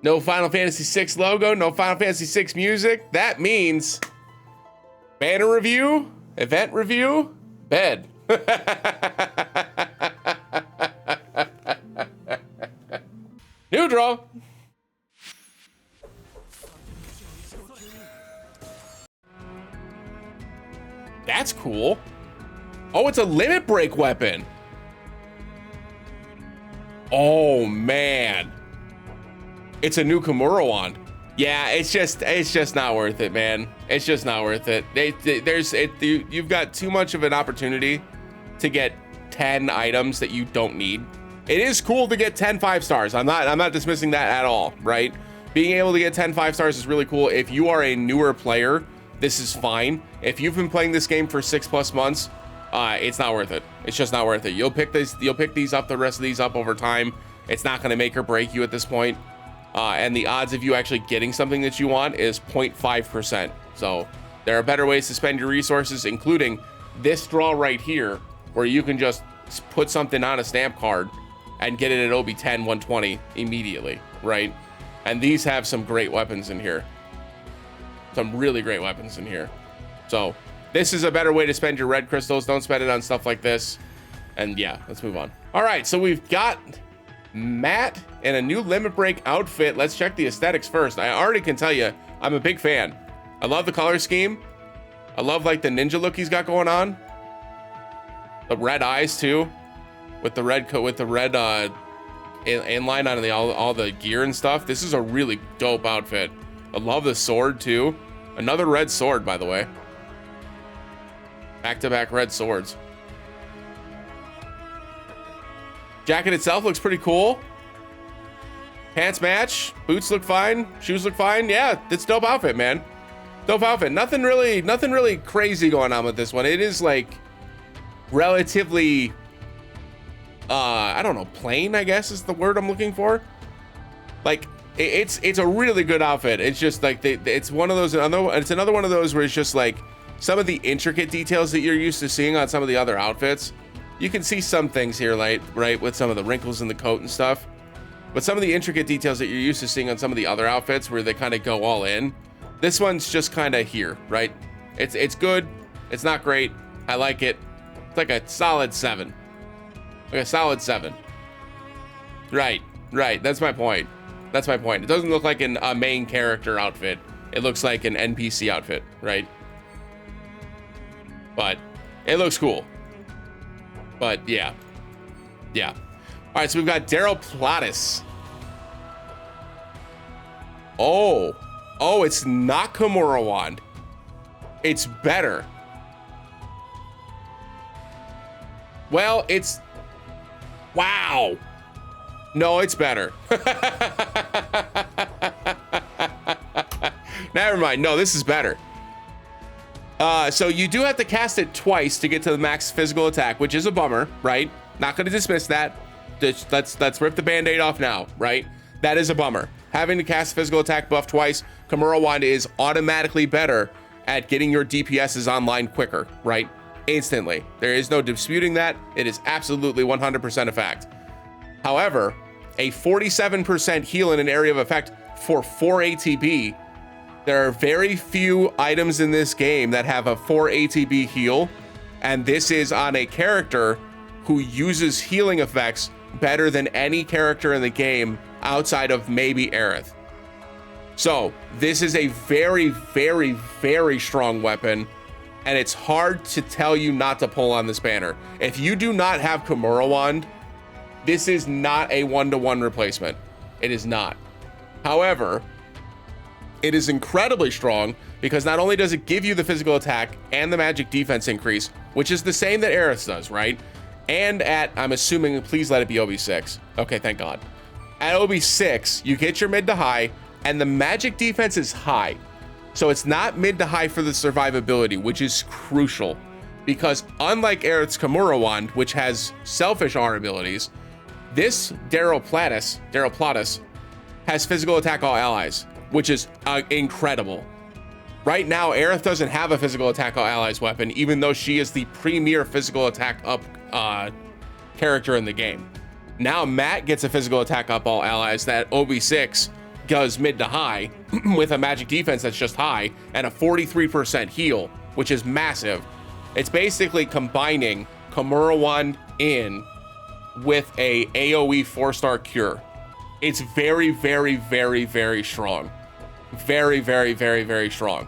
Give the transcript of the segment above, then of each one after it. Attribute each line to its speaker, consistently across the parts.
Speaker 1: No Final Fantasy VI logo, no Final Fantasy VI music. That means banner review, event review, bed. New draw. That's cool. Oh, it's a limit break weapon. Oh man. It's a new Kamura wand. Yeah, it's just not worth it, man. It's just not worth it. You've got too much of an opportunity to get 10 items that you don't need. It is cool to get 10 5-stars. I'm not dismissing that at all, right? Being able to get 10 5-stars is really cool. If you are a newer player, this is fine. If you've been playing this game for 6+ months, it's not worth it. It's just not worth it. You'll pick these up, the rest of these up over time. It's not going to make or break you at this point. And the odds of you actually getting something that you want is 0.5%. So there are better ways to spend your resources, including this draw right here, where you can just put something on a stamp card and get it at OB 10 120 immediately, right? And these have some great weapons in here. Some really great weapons in here. So this is a better way to spend your red crystals. Don't spend it on stuff like this. And yeah, let's move on. All right, so we've got Matt in a new limit break outfit. Let's check the aesthetics first. I already can tell you, I'm a big fan. I love the color scheme. I love like the ninja look he's got going on. The red eyes too, with the red coat, with the red inline on all the gear and stuff. This is a really dope outfit. I love the sword too. Another red sword, by the way. Back-to-back red swords. Jacket itself looks pretty cool. Pants match. Boots look fine. Shoes look fine. Yeah, it's dope outfit, man. Dope outfit. Nothing really crazy going on with this one. It is like relatively, I don't know, plain, I guess is the word I'm looking for. Like it's a really good outfit. It's just like it's one of those. It's another one of those where it's just like some of the intricate details that you're used to seeing on some of the other outfits. You can see some things here, like, right, with some of the wrinkles in the coat and stuff. But some of the intricate details that you're used to seeing on some of the other outfits where they kind of go all in, this one's just kind of here, right? It's good. It's not great. I like it. It's like a solid 7. Like a solid 7. Right. That's my point. That's my point. It doesn't look like a main character outfit. It looks like an NPC outfit, right? But it looks cool. But yeah. All right, so we've got Deroplatys. Oh, it's not Kamura wand. It's better. Well, it's, wow. No, it's better. Never mind. No, this is better. So you do have to cast it twice to get to the max physical attack, which is a bummer, right? Not going to dismiss that. Let's rip the band-aid off now, right? That is a bummer. Having to cast physical attack buff twice, Kamura wand is automatically better at getting your DPSs online quicker, right? Instantly. There is no disputing that. It is absolutely 100% a fact. However, a 47% heal in an area of effect for 4 ATB. There are very few items in this game that have a 4 ATB heal, and this is on a character who uses healing effects better than any character in the game outside of maybe Aerith. So this is a very, very, very strong weapon, and it's hard to tell you not to pull on this banner. If you do not have Kamura wand, this is not a 1-to-1 replacement. It is not. However, it is incredibly strong because not only does it give you the physical attack and the magic defense increase, which is the same that Aerith does, right? And at, I'm assuming, please let it be OB6. Okay, thank God. At OB6, you get your mid to high, and the magic defense is high. So it's not mid to high for the survivability, which is crucial. Because unlike Aerith's Kamura wand, which has selfish R abilities, this Deroplatys has physical attack all allies, which is incredible. Right now, Aerith doesn't have a physical attack all allies weapon, even though she is the premier physical attack up character in the game. Now Matt gets a physical attack up all allies that OB6 goes mid to high with a magic defense that's just high and a 43% heal, which is massive. It's basically combining Kamura Wand in with a AoE 4-star cure. It's very, very, very, very strong. Very, very, very, very strong.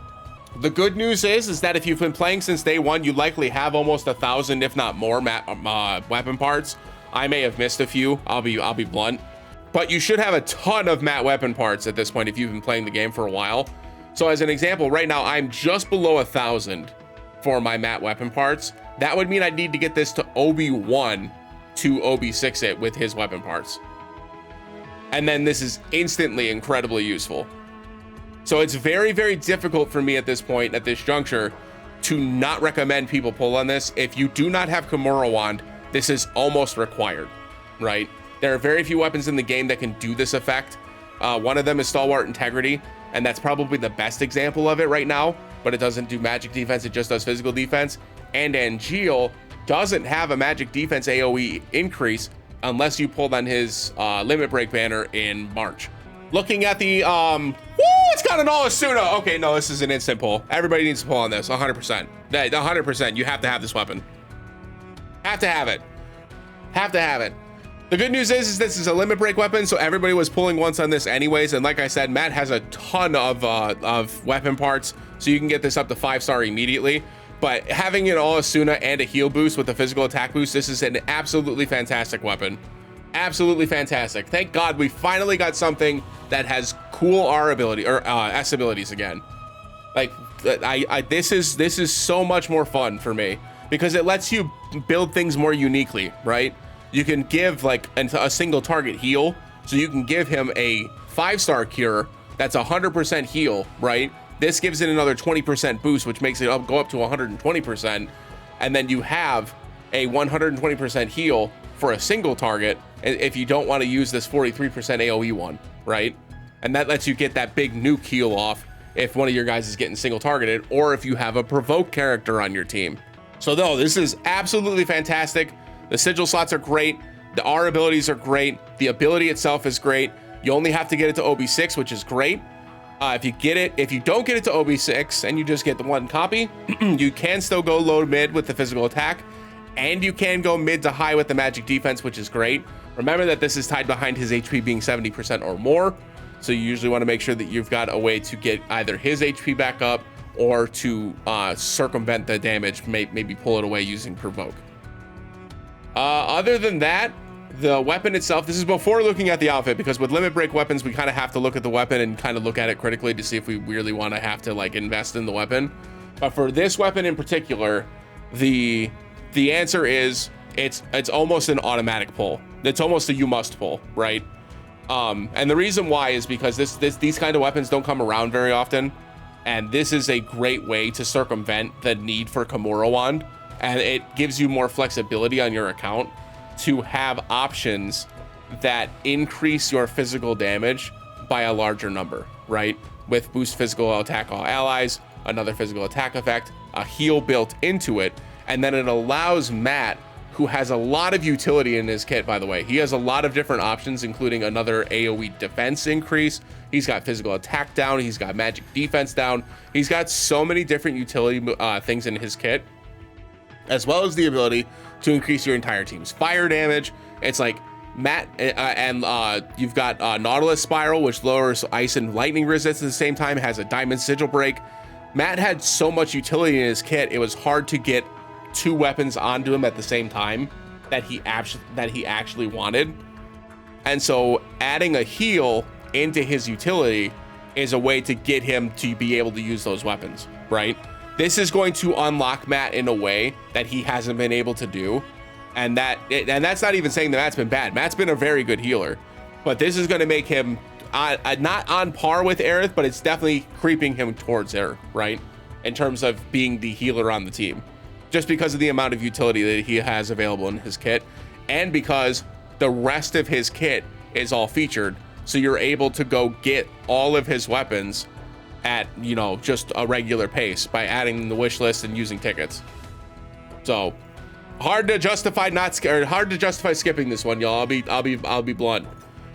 Speaker 1: The good news is that if you've been playing since day one, you likely have almost 1,000, if not more, weapon parts. I may have missed a few. I'll be blunt, but you should have a ton of matte weapon parts at this point if you've been playing the game for a while. So as an example, right now I'm just below 1,000 for my matte weapon parts. That would mean I'd need to get this to OB1 to OB6 it with his weapon parts. And then this is instantly incredibly useful. So it's very, very difficult for me at this point, at this juncture, to not recommend people pull on this. If you do not have Kamura Wand, this is almost required, right? There are very few weapons in the game that can do this effect. One of them is Stalwart Integrity, and that's probably the best example of it right now, but it doesn't do magic defense, it just does physical defense. And Angeal doesn't have a magic defense AoE increase unless you pulled on his Limit Break banner in March. Looking at the, it's got an all Asuna. Okay, no, this is an instant pull. Everybody needs to pull on this, 100%. 100%, you have to have this weapon. Have to have it. Have to have it. The good news is this is a limit break weapon, so everybody was pulling once on this anyways, and like I said, Matt has a ton of weapon parts, so you can get this up to 5-star immediately. But having an all Asuna and a heal boost with a physical attack boost, this is an absolutely fantastic weapon. Absolutely fantastic. Thank God we finally got something that has cool R ability or S abilities again. Like this is so much more fun for me because it lets you build things more uniquely, right? You can give like a single target heal, so you can give him a 5-star cure that's 100% heal, right? This gives it another 20% boost, which makes it go up to 120%, and then you have a 120% heal for a single target if you don't want to use this 43% AoE one, right? And that lets you get that big nuke heal off if one of your guys is getting single targeted, or if you have a provoke character on your team. So no, this is absolutely fantastic. The sigil slots are great. The R abilities are great. The ability itself is great. You only have to get it to OB6, which is great. If you don't get it to OB6 and you just get the one copy, you can still go low mid with the physical attack, and you can go mid to high with the magic defense, which is great. Remember that this is tied behind his HP being 70% or more. So you usually want to make sure that you've got a way to get either his HP back up or to circumvent the damage, maybe pull it away using provoke. Other than that, the weapon itself, this is before looking at the outfit, because with limit break weapons, we kind of have to look at the weapon and kind of look at it critically to see if we really want to have to like invest in the weapon. But for this weapon in particular, the answer is it's almost an automatic pull. It's almost a you must pull, right? And the reason why is because these kind of weapons don't come around very often, and this is a great way to circumvent the need for Kamura Wand, and it gives you more flexibility on your account to have options that increase your physical damage by a larger number, right? With boost physical attack all allies, another physical attack effect, a heal built into it, and then it allows Matt, who has a lot of utility in his kit, by the way. He has a lot of different options, including another AoE defense increase. He's got physical attack down. He's got magic defense down. He's got so many different utility things in his kit, as well as the ability to increase your entire team's fire damage. It's like Matt, and you've got Nautilus Spiral, which lowers ice and lightning resistance at the same time. It has a diamond sigil break. Matt had so much utility in his kit, it was hard to get 2 weapons onto him at the same time that he actually wanted. And so adding a heal into his utility is a way to get him to be able to use those weapons, right? This is going to unlock Matt in a way that he hasn't been able to do. And that's not even saying that Matt's been bad. Matt's been a very good healer, but this is going to make him not on par with Aerith, but it's definitely creeping him towards there, right? In terms of being the healer on the team, just because of the amount of utility that he has available in his kit, and because the rest of his kit is all featured. So you're able to go get all of his weapons at, you know, just a regular pace by adding the wish list and using tickets. So hard to justify skipping this one, y'all. I'll be blunt.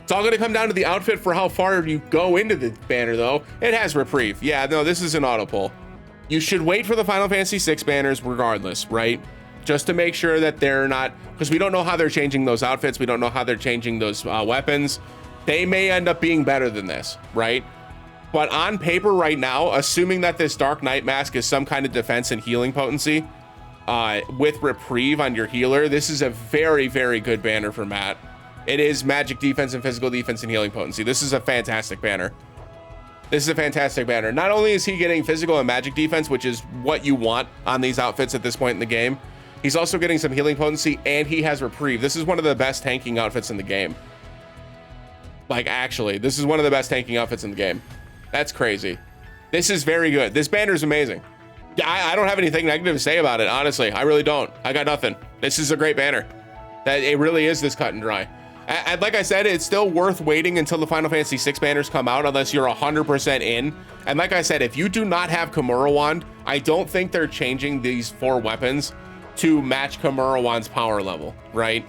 Speaker 1: It's all going to come down to the outfit for how far you go into the banner, though. It has reprieve. Yeah, no, this is an auto pull. You should wait for the Final Fantasy VI banners regardless, right? Just to make sure that they're not, because we don't know how they're changing those outfits. We don't know how they're changing those weapons. They may end up being better than this, right? But on paper right now, assuming that this Dark Knight mask is some kind of defense and healing potency with reprieve on your healer, this is a very, very good banner for Matt. It is magic defense and physical defense and healing potency. This is a fantastic banner. This is a fantastic banner. Not only is he getting physical and magic defense, which is what you want on these outfits at this point in the game, he's also getting some healing potency, and he has reprieve. This is one of the best tanking outfits in the game. Like, actually, this is one of the best tanking outfits in the game. That's crazy. This is very good. This banner is amazing. Yeah, I don't have anything negative to say about it, honestly. I really don't. I got nothing. This is a great banner. That it really is this cut and dry. And like I said, it's still worth waiting until the Final Fantasy VI banners come out unless you're 100% in. And like I said, if you do not have Kamura Wand, I don't think they're changing these 4 weapons to match Kamura Wand's power level, right?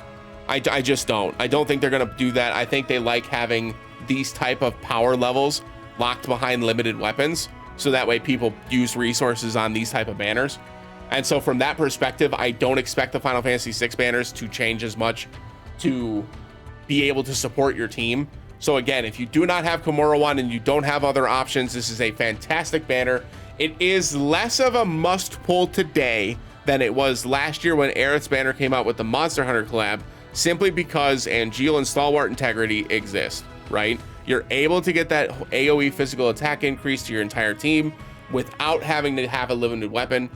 Speaker 1: I just don't. I don't think they're going to do that. I think they like having these type of power levels locked behind limited weapons, so that way people use resources on these type of banners. And so from that perspective, I don't expect the Final Fantasy VI banners to change as much to be able to support your team. So again, if you do not have Kamura Wand and you don't have other options, this is a fantastic banner. It is less of a must pull today than it was last year when Aerith's banner came out with the Monster Hunter collab, simply because Angeal and Stalwart Integrity exist, right? You're able to get that AoE physical attack increase to your entire team without having to have a limited weapon,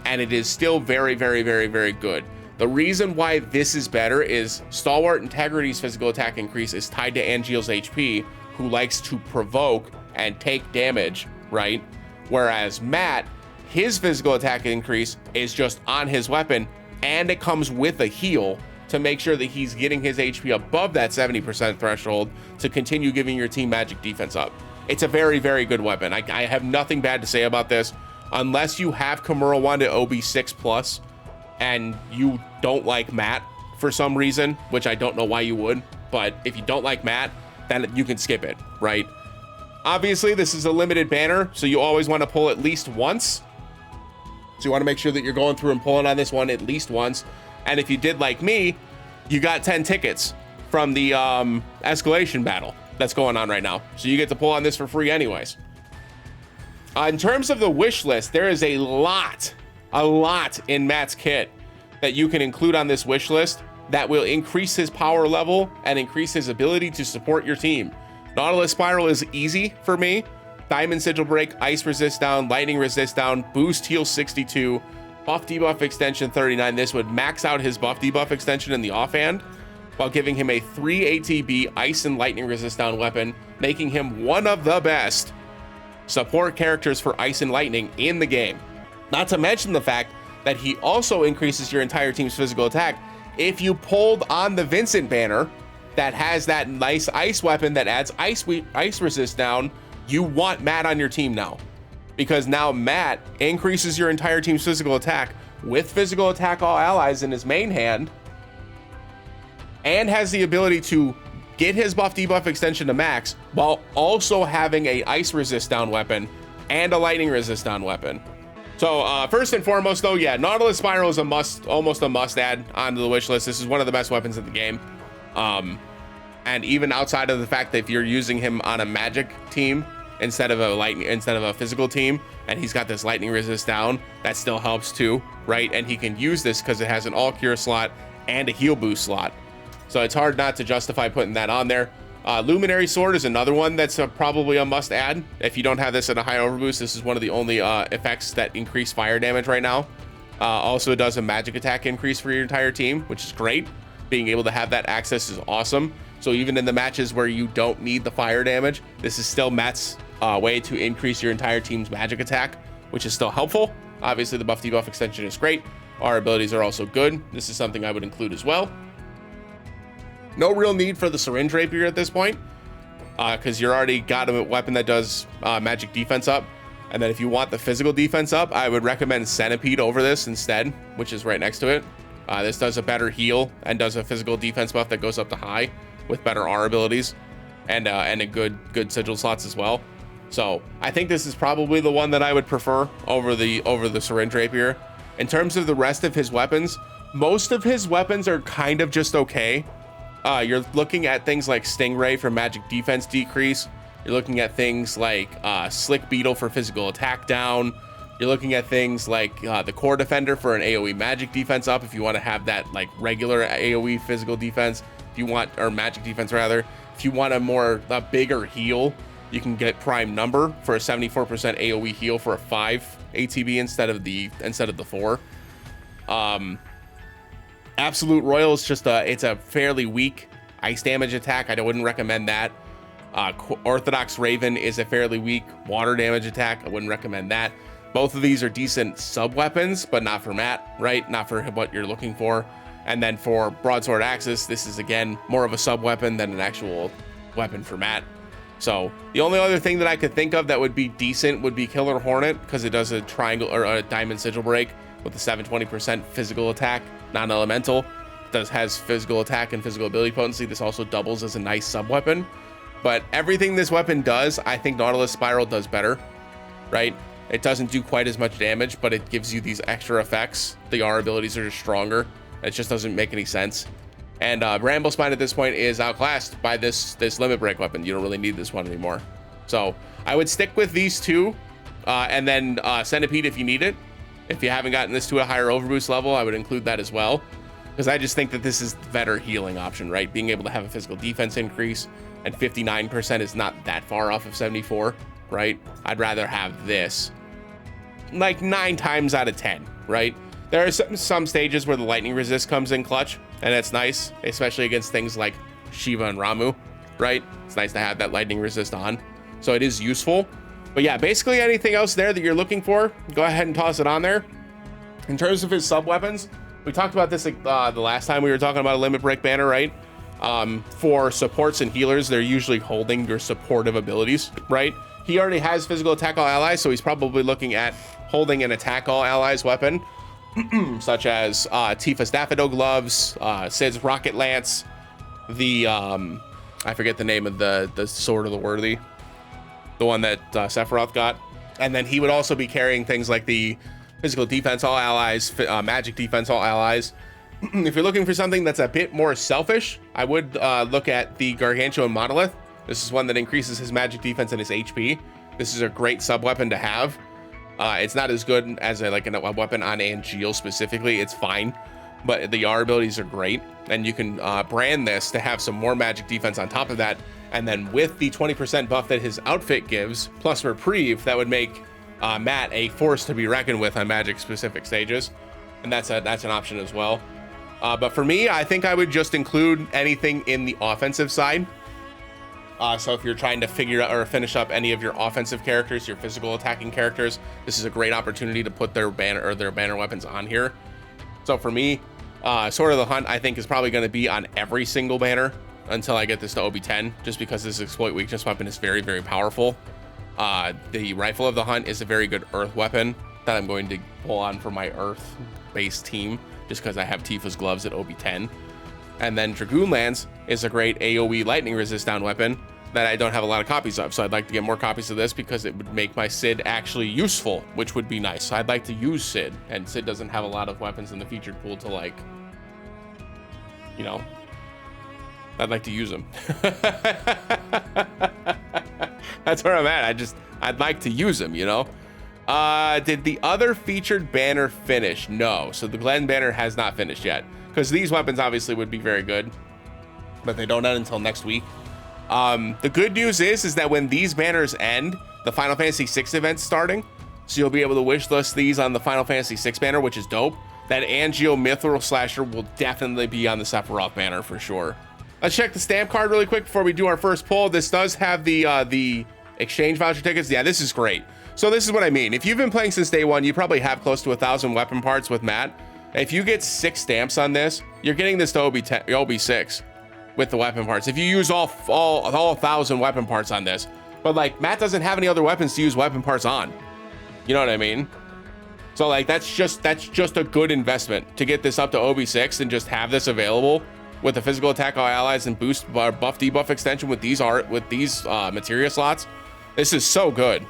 Speaker 1: and it is still very, very, very, very good. The reason why this is better is Stalwart Integrity's physical attack increase is tied to Angeal's HP, who likes to provoke and take damage, right? Whereas Matt, his physical attack increase is just on his weapon, and it comes with a heal to make sure that he's getting his HP above that 70% threshold to continue giving your team magic defense up. It's a very, very good weapon. I have nothing bad to say about this. Unless you have Kamura Wand at OB6+, and you don't like Matt for some reason, which I don't know why you would, but if you don't like Matt, then you can skip it, right? Obviously, this is a limited banner, so you always want to pull at least once. So you want to make sure that you're going through and pulling on this one at least once. And if you did like me, you got 10 tickets from the escalation battle that's going on right now. So you get to pull on this for free anyways. In terms of the wish list, there is a lot in Matt's kit that you can include on this wish list that will increase his power level and increase his ability to support your team. Nautilus Spiral is easy for me. Diamond Sigil Break, Ice Resist down, Lightning Resist down, Boost Heal 62, Buff Debuff Extension 39. This would max out his Buff Debuff Extension in the offhand while giving him a 3 ATB Ice and Lightning Resist down weapon, making him one of the best support characters for Ice and Lightning in the game. Not to mention the fact that he also increases your entire team's physical attack. If you pulled on the Vincent banner that has that nice ice weapon that adds ice resist down, you want Matt on your team now, because now Matt increases your entire team's physical attack with physical attack all allies in his main hand, and has the ability to get his buff debuff extension to max while also having a ice resist down weapon and a lightning resist down weapon. So first and foremost though, yeah, Nautilus Spiral is a must, almost a must add onto the wish list. This is one of the best weapons in the game. And even outside of the fact that if you're using him on a magic team instead of a physical team, and he's got this lightning resist down, that still helps too, right? And he can use this because it has an all cure slot and a heal boost slot. So it's hard not to justify putting that on there. Luminary Sword is another one that's probably a must add. If you don't have this at a high overboost, this is one of the only effects that increase fire damage right now. Also does a magic attack increase for your entire team, which is great. Being able to have that access is awesome. So even in the matches where you don't need the fire damage, this is still Matt's way to increase your entire team's magic attack, which is still helpful. Obviously the buff debuff extension is great. Our abilities are also good. This is something I would include as well. No real need for the syringe rapier at this point, because you're already got a weapon that does magic defense up. And then if you want the physical defense up, I would recommend Centipede over this instead, which is right next to it. This does a better heal and does a physical defense buff that goes up to high with better R abilities. and a good sigil slots as well. So I think this is probably the one that I would prefer over the syringe rapier. In terms of the rest of his weapons, most of his weapons are kind of just okay. You're looking at things like Stingray for magic defense decrease. You're looking at things like Slick Beetle for physical attack down. You're looking at things like the Core Defender for an AoE magic defense up if you want to have that like regular AoE physical defense. If you want, or magic defense rather. If you want a bigger heal, you can get Prime Number for a 74% AoE heal for a 5 ATB instead of the 4. Absolute Royal is just it's a fairly weak ice damage attack. I wouldn't recommend that. Orthodox Raven is a fairly weak water damage attack. I wouldn't recommend that. Both of these are decent sub weapons, but not for Matt, right? Not for what you're looking for. And then for Broadsword Axis, this is again more of a sub weapon than an actual weapon for Matt. So the only other thing that I could think of that would be decent would be Killer Hornet, because it does a triangle or a diamond sigil break with a 720% physical attack, non-elemental. Has physical attack and physical ability potency. This also doubles as a nice sub weapon. But everything this weapon does, I think Nautilus Spiral does better, right? It doesn't do quite as much damage, but it gives you these extra effects. The R abilities are just stronger. It just doesn't make any sense. And Bramble Spine at this point is outclassed by this limit break weapon. You don't really need this one anymore. So I would stick with these two, and then Centipede if you need it. If you haven't gotten this to a higher overboost level, I would include that as well, because I just think that this is the better healing option, right? Being able to have a physical defense increase, and 59% is not that far off of 74, right? I'd rather have this like 9 times out of 10, right? There are some stages where the lightning resist comes in clutch, and that's nice, especially against things like Shiva and Ramu, right? It's nice to have that lightning resist on, so it is useful. But yeah, basically anything else there that you're looking for, go ahead and toss it on there. In terms of his sub weapons, we talked about this the last time we were talking about a limit break banner, right? For supports and healers, they're usually holding your supportive abilities, right? He already has physical attack all allies, so he's probably looking at holding an attack all allies weapon, such as Tifa's Daffodil Gloves, Sid's Rocket Lance, the I forget the name of the Sword of the Worthy, the one that Sephiroth got. And then he would also be carrying things like the physical defense all allies, magic defense all allies. If you're looking for something that's a bit more selfish, I would look at the Gargantuan Monolith. This is one that increases his magic defense and his HP. This is a great sub weapon to have. It's not as good as a weapon on Angeal specifically. It's fine, but the R abilities are great, and you can brand this to have some more magic defense on top of that. And then with the 20% buff that his outfit gives, plus reprieve, that would make Matt a force to be reckoned with on magic specific stages, and that's an option as well. But for me, I think I would just include anything in the offensive side. So if you're trying to figure out or finish up any of your offensive characters, your physical attacking characters, this is a great opportunity to put their banner weapons on here. So for me, Sword of the Hunt, I think, is probably going to be on every single banner until I get this to OB10, just because this exploit weakness weapon is very, very powerful. The Rifle of the Hunt is a very good earth weapon that I'm going to pull on for my earth based team, just because I have Tifa's Gloves at OB10. And then Dragoon Lance is a great AoE lightning resist down weapon that I don't have a lot of copies of, so I'd like to get more copies of this because it would make my Sid actually useful, which would be nice. So I'd like to use Sid, and Sid doesn't have a lot of weapons in the featured pool to, like, you know, I'd like to use them. That's where I'm at. I'd like to use them, you know. Did the other featured banner finish? No. So the Glen banner has not finished yet, because these weapons obviously would be very good, but they don't end until next week. The good news is that when these banners end, the Final Fantasy VI event's starting, so you'll be able to wishlist these on the Final Fantasy VI banner, which is dope. That Angeal Mithril Slasher will definitely be on the Sephiroth banner for sure. Let's check the stamp card really quick before we do our first pull. This does have the exchange voucher tickets. Yeah, this is great. So this is what I mean. If you've been playing since day one, you probably have close to 1,000 weapon parts with Matt. If you get 6 stamps on this, you're getting this to OB6 with the weapon parts. If you use all 1,000 weapon parts on this, but like Matt doesn't have any other weapons to use weapon parts on. You know what I mean? So like that's just a good investment to get this up to OB6 and just have this available. with the physical attack all allies and boost buff debuff extension with these materia slots. This is so good.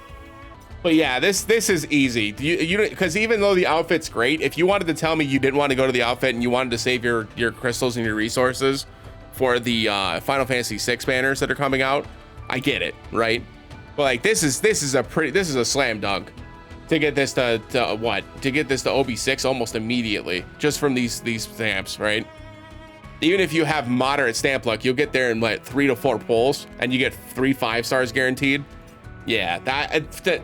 Speaker 1: But yeah, this is easy. You because even though the outfit's great, if you wanted to tell me you didn't want to go to the outfit and you wanted to save your crystals and your resources for the Final Fantasy VI banners that are coming out, I get it, right? But like this is a slam dunk to get this to get this to OB6 almost immediately just from these stamps, right? Even if you have moderate stamp luck, you'll get there in like 3 to 4 pulls and you get 3 5-stars guaranteed. Yeah, that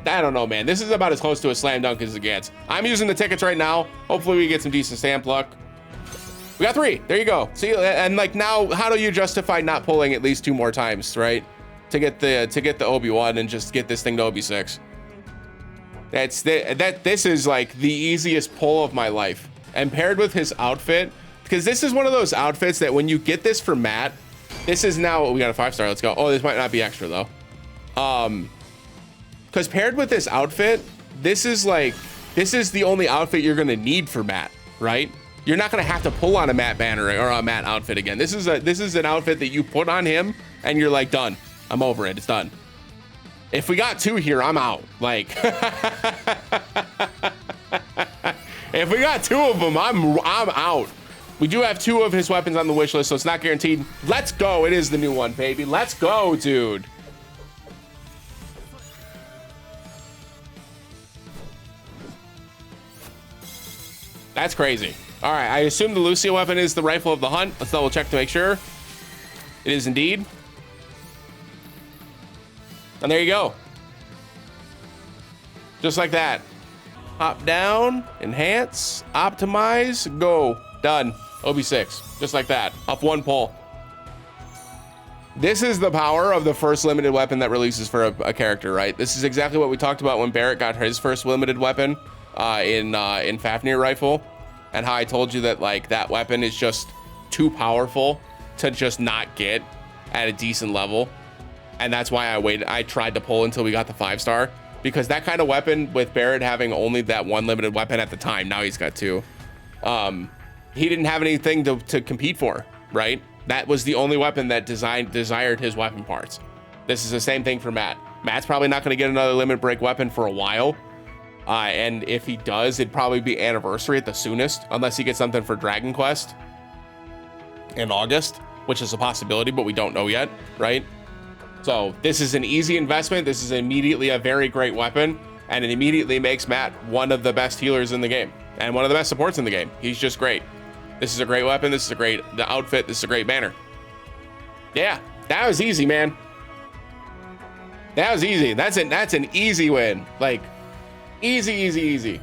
Speaker 1: I don't know, man. This is about as close to a slam dunk as it gets. I'm using the tickets right now. Hopefully we get some decent stamp luck. We got 3. There you go. See, and like now, how do you justify not pulling at least 2 more times, right? To get the OB1 and just get this thing to OB6. This is like the easiest pull of my life. And paired with his outfit, because this is one of those outfits that when you get this for Matt, this is now, we got a 5-star, let's go. Oh, this might not be extra though. Because paired with this outfit, this is the only outfit you're gonna need for Matt, right? You're not gonna have to pull on a Matt banner or a Matt outfit again. This is an outfit that you put on him and you're like, done. I'm over it, it's done. If we got 2 here, I'm out. Like, if we got 2 of them, I'm out. We do have 2 of his weapons on the wish list, so it's not guaranteed. Let's go. It is the new one, baby. Let's go, dude. That's crazy. All right, I assume the Lucia weapon is the rifle of the hunt. Let's double check to make sure. It is indeed. And there you go. Just like that. Hop down, enhance, optimize, go. Done. OB6. Just like that. Up 1 pull. This is the power of the first limited weapon that releases for a character, right? This is exactly what we talked about when Barrett got his first limited weapon in Fafnir rifle, and how I told you that like that weapon is just too powerful to just not get at a decent level. And that's why I tried to pull until we got the 5-star, because that kind of weapon with Barrett having only that 1 limited weapon at the time, now he's got 2. He didn't have anything to compete for, right? That was the only weapon that desired his weapon parts. This is the same thing for Matt. Matt's probably not going to get another limit break weapon for a while. And if he does, it'd probably be Anniversary at the soonest, unless he gets something for Dragon Quest in August, which is a possibility, but we don't know yet, right? So this is an easy investment. This is immediately a very great weapon, and it immediately makes Matt one of the best healers in the game and one of the best supports in the game. He's just great. This is a great weapon. This is the outfit. This is a great banner. Yeah, that was easy, man. That was easy. That's an easy win. Like, easy.